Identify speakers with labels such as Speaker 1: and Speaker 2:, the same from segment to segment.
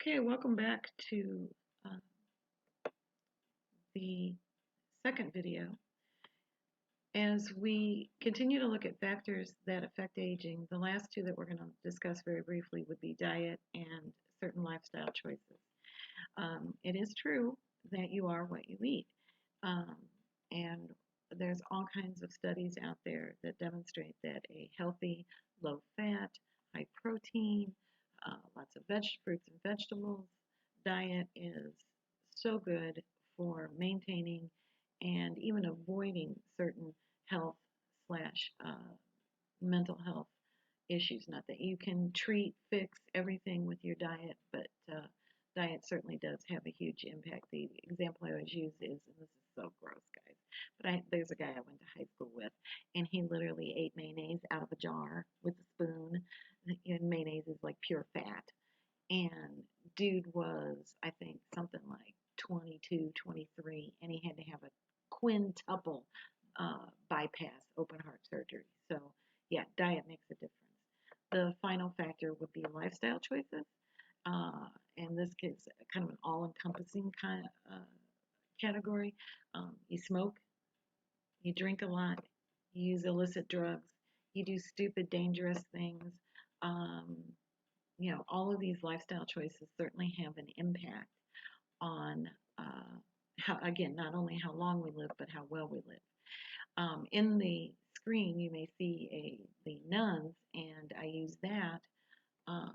Speaker 1: Okay, welcome back to uh, the second video. As we continue to look at factors that affect aging, the last two that we're going to discuss very briefly would be diet and certain lifestyle choices. It is true that you are what you eat, um, and there's all kinds of studies out there that demonstrate that a healthy, low fat, high protein, lots of fruits and vegetables diet is so good for maintaining and even avoiding certain health slash mental health issues. Not that you can treat, fix everything with your diet, but diet certainly does have a huge impact. The example I always use is, and this is so gross, guys, but there's a guy I went to high school with, and he literally ate mayonnaise out of a jar with a spoon, and mayonnaise is like pure fat. And dude was, I think, something like 22, 23, and he had to have a quintuple bypass open heart surgery. So, yeah, diet makes a difference. The final factor would be lifestyle choices, uh, and this gets kind of an all-encompassing kind of category. You smoke, you drink a lot, you use illicit drugs, you do stupid, dangerous things. Um, all of these lifestyle choices certainly have an impact on how, again, not only how long we live, but how well we live. In the screen, you may see the nuns, and I use that uh,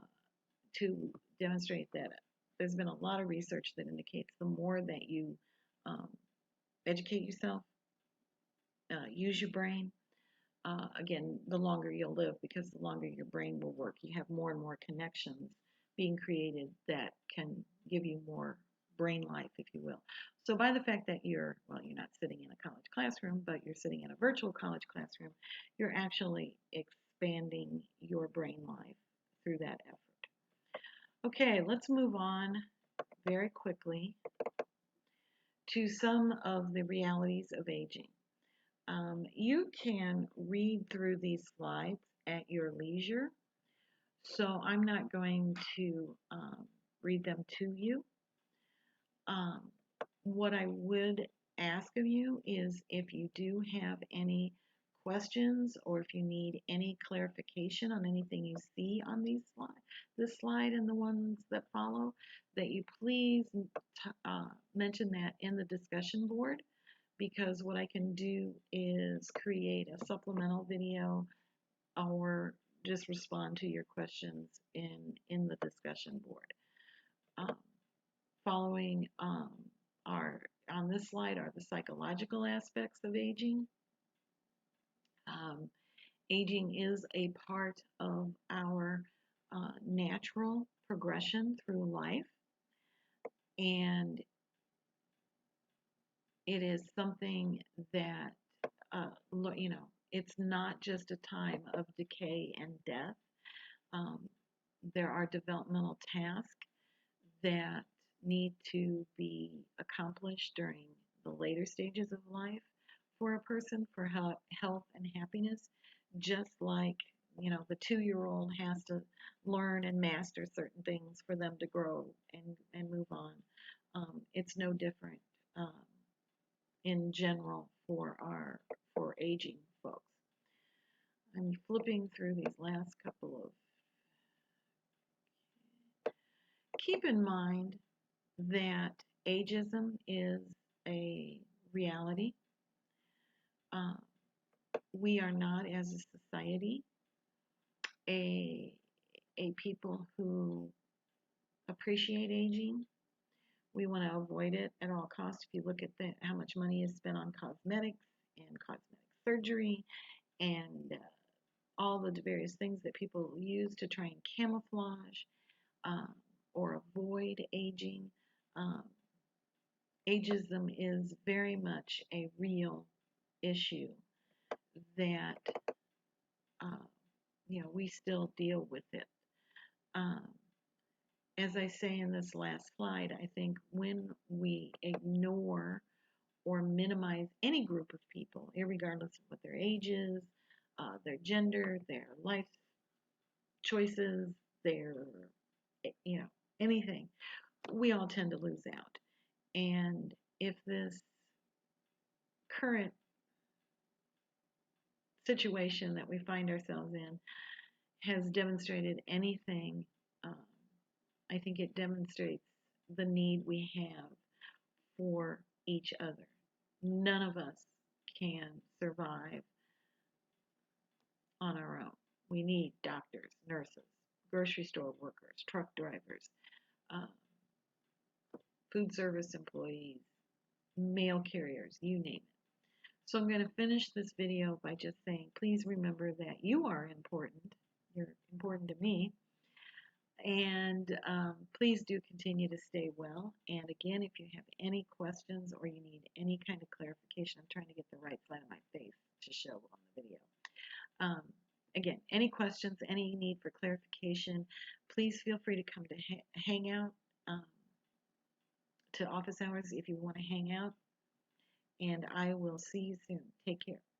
Speaker 1: to demonstrate that there's been a lot of research that indicates the more that you um, educate yourself, use your brain, again, the longer you'll live because the longer your brain will work. You have more and more connections being created that can give you more brain life, if you will. So by the fact that you're not sitting in a college classroom, but you're sitting in a virtual college classroom, you're actually expanding your brain life through that effort. Okay, let's move on very quickly to some of the realities of aging. You can read through these slides at your leisure, so I'm not going to read them to you. Um, what I would ask of you is if you do have any questions or if you need any clarification on anything you see on this slide and the ones that follow, that you please mention that in the discussion board, because what I can do is create a supplemental video or just respond to your questions in the discussion board. Um, following are on this slide are the psychological aspects of aging. Um, Aging is a part of our natural progression through life, and it is something that uh, it's not just a time of decay and death. Um, there are developmental tasks that need to be accomplished during the later stages of life for a person for health and happiness, just like the 2-year-old has to learn and master certain things for them to grow and move on. It's no different in general for aging folks. I'm flipping through these last couple of. Keep in mind that ageism is a reality. Uh, we are not, as a society, a people who appreciate aging. We want to avoid it at all costs. If you look at how much money is spent on cosmetics and cosmetic surgery and all the various things that people use to try and camouflage um, or avoid aging, um, ageism is very much a real issue that uh, we still deal with it. Um, as I say in this last slide, I think when we ignore or minimize any group of people, regardless of what their age is, their gender, their life choices, their, you know, anything, we all tend to lose out. And if this current situation that we find ourselves in has demonstrated anything, um, I think it demonstrates the need we have for each other. None of us can survive on our own. We need doctors, nurses, grocery store workers, truck drivers, uh, food service employees, mail carriers, you name it. So I'm going to finish this video by just saying, please remember that you are important. You're important to me. And please do continue to stay well. And again, if you have any questions or you need any kind of clarification, I'm trying to get the right side of my face to show on the video. Again, any questions, any need for clarification, please feel free to come to hang out to office hours if you want to hang out. And I will see you soon. Take care.